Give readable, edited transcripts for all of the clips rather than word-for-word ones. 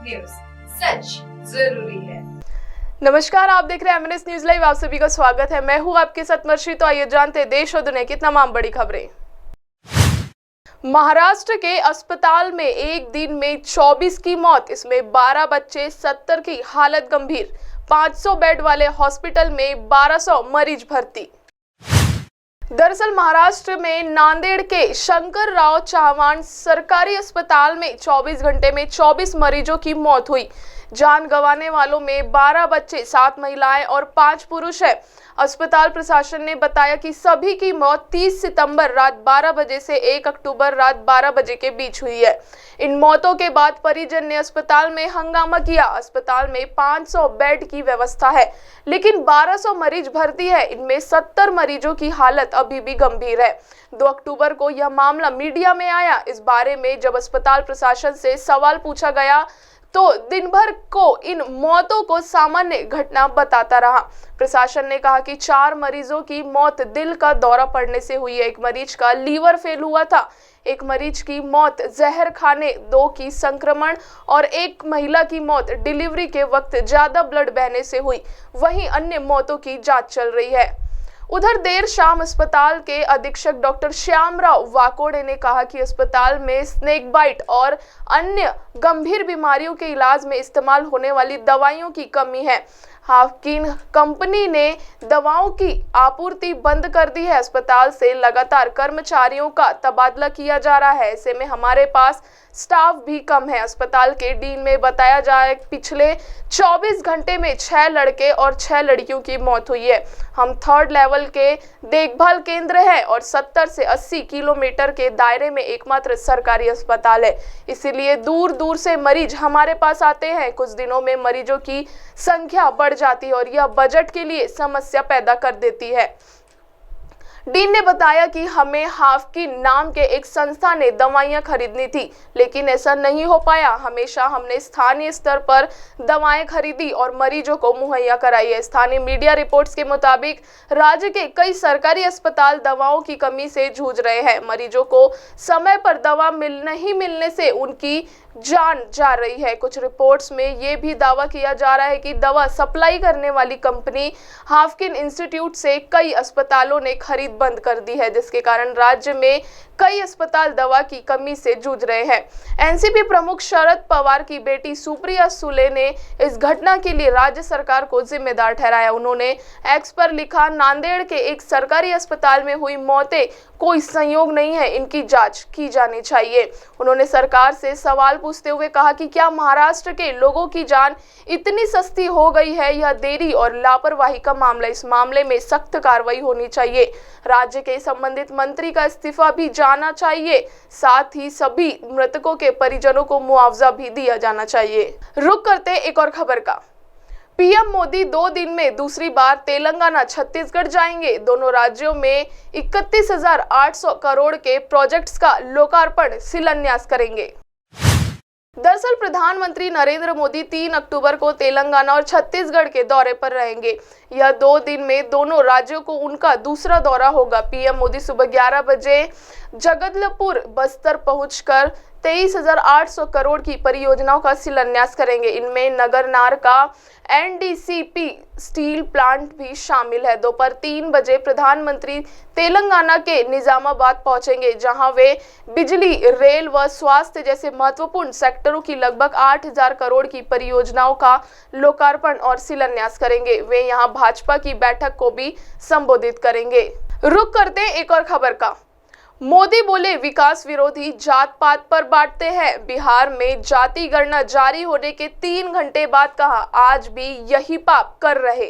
News, सच जरूरी है। नमस्कार, आप देख रहे हैं एमएनएस न्यूज लाइव। आप सभी का स्वागत है। मैं हूं आपके साथ मर्शी। तो आइए जानते हैं देश और दुनिया की तमाम बड़ी खबरें। महाराष्ट्र के अस्पताल में एक दिन में 24 की मौत, इसमें 12 बच्चे, 70 की हालत गंभीर। 500 बेड वाले हॉस्पिटल में 1200 मरीज भर्ती। दरअसल महाराष्ट्र में नांदेड़ के शंकर राव चव्हाण सरकारी अस्पताल में 24 घंटे में 24 मरीजों की मौत हुई। जान गंवाने वालों में 12 बच्चे, 7 महिलाएं और 5 पुरुष हैं। अस्पताल प्रशासन ने बताया कि सभी की मौत 30 सितंबर रात 12 बजे से 1 अक्टूबर रात 12 बजे के बीच हुई है। इन मौतों के बाद परिजन ने अस्पताल में हंगामा किया। अस्पताल में 500 बेड की व्यवस्था है, लेकिन 1200 मरीज भर्ती है। इनमें 70 मरीजों की हालत अभी भी गंभीर है। 2 अक्टूबर को यह मामला मीडिया में आया। इस बारे में जब अस्पताल प्रशासन से सवाल पूछा गया तो दिन भर को इन मौतों को सामान्य घटना बताता रहा। प्रशासन ने कहा कि 4 मरीजों की मौत दिल का दौरा पड़ने से हुई है। एक मरीज का लीवर फेल हुआ था। एक मरीज की मौत जहर खाने, 2 की संक्रमण और एक महिला की मौत डिलीवरी के वक्त ज्यादा ब्लड बहने से हुई। वहीं अन्य मौतों की जांच चल रही है। उधर देर शाम अस्पताल के अधीक्षक डॉक्टर श्यामराव वाकोड़े ने कहा कि अस्पताल में स्नेक बाइट और अन्य गंभीर बीमारियों के इलाज में इस्तेमाल होने वाली दवाइयों की कमी है। हाफकिन कंपनी ने दवाओं की आपूर्ति बंद कर दी है। अस्पताल से लगातार कर्मचारियों का तबादला किया जा रहा है। ऐसे में हमारे पास स्टाफ भी कम है। अस्पताल के डीन में बताया जाए पिछले 24 घंटे में 6 लड़के और 6 लड़कियों की मौत हुई है। हम 3rd लेवल के देखभाल केंद्र है और 70 से 80 किलोमीटर के दायरे में एकमात्र सरकारी अस्पताल है। इसीलिए दूर दूर से मरीज हमारे पास आते हैं। कुछ दिनों में मरीजों की संख्या बढ़ जाती है और यह बजट के लिए समस्या पैदा कर देती है। डीन ने बताया कि हमें हाफकिन नाम के एक संस्था ने दवाइयां खरीदनी थी, लेकिन ऐसा नहीं हो पाया। हमेशा हमने स्थानीय स्तर पर दवाएं खरीदी और मरीजों को मुहैया कराई है। स्थानीय मीडिया रिपोर्ट्स के मुताबिक राज्य के कई सरकारी अस्पताल दवाओं की कमी से जूझ रहे हैं। मरीजों को समय पर दवा नहीं मिलने से उनकी जान जा रही है। कुछ रिपोर्ट्स में ये भी दावा किया जा रहा है कि दवा सप्लाई करने वाली कंपनी हाफकिन इंस्टीट्यूट से कई अस्पतालों ने खरीद बंद कर दी है, जिसके कारण राज्य में कई अस्पताल दवा की कमी से जूझ रहे हैं। एनसीपी प्रमुख शरद पवार की बेटी सुप्रिया सुले ने इस घटना के लिए राज्य सरकार को जिम्मेदार ठहराया। उन्होंने एक्स पर लिखा, नांदेड़ के एक सरकारी अस्पताल में हुई मौतें कोई संयोग नहीं है, इनकी जांच की जानी चाहिए। उन्होंने सरकार से सवाल पूछते हुए कहा कि क्या महाराष्ट्र के लोगों की जान इतनी सस्ती हो गई है? यह देरी और लापरवाही का मामला। इस मामले में सख्त कार्रवाई होनी चाहिए। राज्य के संबंधित मंत्री का इस्तीफा भी जाना चाहिए। साथ ही सभी मृतकों के परिजनों को मुआवजा भी दिया जाना चाहिए। रुक करते एक और खबर का। पीएम मोदी 2 दिन में दूसरी बार तेलंगाना, छत्तीसगढ़ जाएंगे। दोनों राज्यों में 31,800 करोड़ के प्रोजेक्ट्स का लोकार्पण, शिलान्यास करेंगे। दरअसल प्रधानमंत्री नरेंद्र मोदी 3 अक्टूबर को तेलंगाना और छत्तीसगढ़ के दौरे पर रहेंगे। यह 2 दिन में दोनों राज्यों को उनका दूसरा दौरा होगा। पीएम मोदी सुबह 11 बजे जगदलपुर, बस्तर पहुंचकर 23,800 करोड़ की परियोजनाओं का शिलान्यास करेंगे। इनमें नगरनार का एनडीसीपी स्टील प्लांट भी शामिल है। दोपहर 3 बजे प्रधानमंत्री तेलंगाना के निजामाबाद पहुंचेंगे, जहां वे बिजली, रेल व स्वास्थ्य जैसे महत्वपूर्ण सेक्टरों की लगभग 8,000 करोड़ की परियोजनाओं का लोकार्पण और शिलान्यास करेंगे। वे यहां भाजपा की बैठक को भी संबोधित करेंगे। रुक करते एक और खबर का। मोदी बोले, विकास विरोधी जात पात पर बांटते हैं। बिहार में जाति गणना जारी होने के 3 घंटे बाद कहा, आज भी यही पाप कर रहे।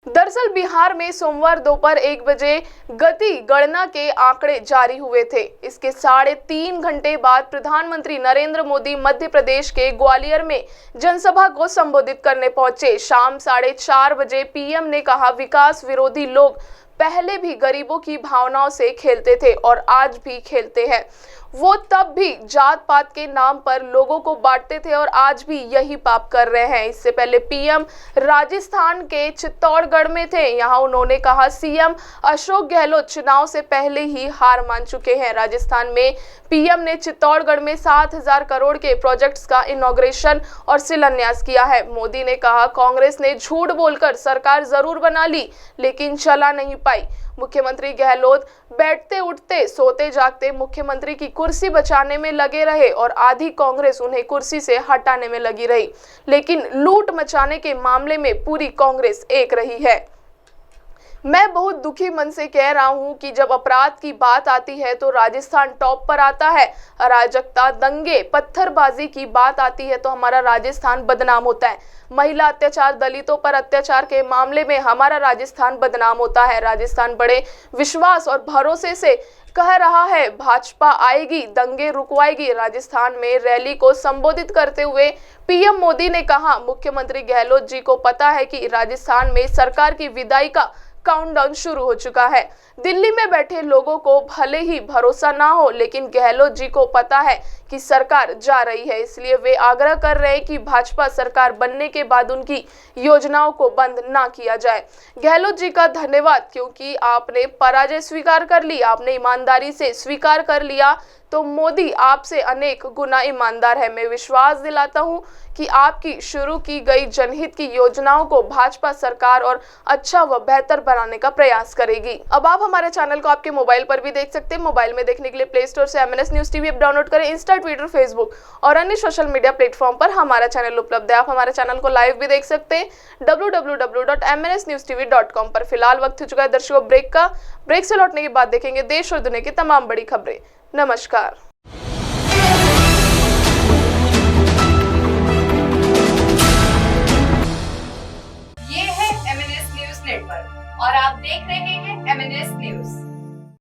दरअसल बिहार में सोमवार दोपहर 1 बजे गति गणना के आंकड़े जारी हुए थे। इसके 3.5 घंटे बाद प्रधानमंत्री नरेंद्र मोदी मध्य प्रदेश के ग्वालियर में जनसभा को संबोधित करने पहुंचे। शाम 4:30 बजे पीएम ने कहा, विकास विरोधी लोग पहले भी गरीबों की भावनाओं से खेलते थे और आज भी खेलते हैं। वो तब भी जात पात के नाम पर लोगों को बांटते थे और आज भी यही पाप कर रहे हैं। इससे पहले पीएम राजस्थान के चित्तौड़गढ़ में थे। यहाँ उन्होंने कहा सीएम अशोक गहलोत चुनाव से पहले ही हार मान चुके हैं। राजस्थान में पीएम ने चित्तौड़गढ़ में 7,000 करोड़ के प्रोजेक्ट्स का इनॉग्रेशन और शिलान्यास किया है। मोदी ने कहा कांग्रेस ने झूठ बोलकर सरकार जरूर बना ली लेकिन चला नहीं पाई। मुख्यमंत्री गहलोत बैठते उठते सोते जागते मुख्यमंत्री की कुर्सी बचाने में लगे रहे और आधी कांग्रेस उन्हें कुर्सी से हटाने में लगी रही, लेकिन लूट मचाने के मामले में पूरी कांग्रेस एक रही है। मैं बहुत दुखी मन से कह रहा हूं कि जब अपराध की बात आती है तो राजस्थान टॉप पर आता है। अराजकता, दंगे, पत्थरबाजी की बात आती है तो हमारा राजस्थान बदनाम होता है। महिला अत्याचार, दलितों पर अत्याचार के मामले में हमारा राजस्थान बदनाम होता है। राजस्थान बड़े विश्वास और भरोसे से कह रहा है भाजपा आएगी, दंगे रुकवाएगी। राजस्थान में रैली को संबोधित करते हुए पीएम मोदी ने कहा मुख्यमंत्री गहलोत जी को पता है कि राजस्थान में सरकार की विदाई का काउंटडाउन शुरू हो चुका है। दिल्ली में बैठे लोगों को भले ही भरोसा ना हो लेकिन गहलोत जी को पता है कि सरकार जा रही है, इसलिए वे आग्रह कर रहे हैं कि भाजपा सरकार बनने के बाद उनकी योजनाओं को बंद ना किया जाए। गहलोत जी का धन्यवाद, क्योंकि आपने पराजय स्वीकार कर ली, आपने ईमानदारी से स्वीकार कर लिया, तो मोदी आपसे अनेक गुना ईमानदार है। मैं विश्वास दिलाता हूं कि आपकी शुरू की गई जनहित की योजनाओं को भाजपा सरकार और अच्छा व बेहतर बनाने का प्रयास करेगी। अब आप हमारे चैनल को आपके मोबाइल पर भी देख सकते हैं। मोबाइल में देखने के लिए प्ले स्टोर से MNS news TV app download करें। इंस्टा, ट्विटर, फेसबुक और अन्य सोशल मीडिया प्लेटफॉर्म पर हमारा चैनल उपलब्ध है। आप हमारे चैनल को लाइव भी देख सकते हैं www.mnsnewstv.com पर। फिलहाल वक्त हो चुका है दर्शकों ब्रेक का। ब्रेक से लौटने के बाद देखेंगे देश और दुनिया की तमाम बड़ी खबरें। नमस्कार। ये है MNS न्यूज नेटवर्क और आप देख रहे हैं MNS न्यूज।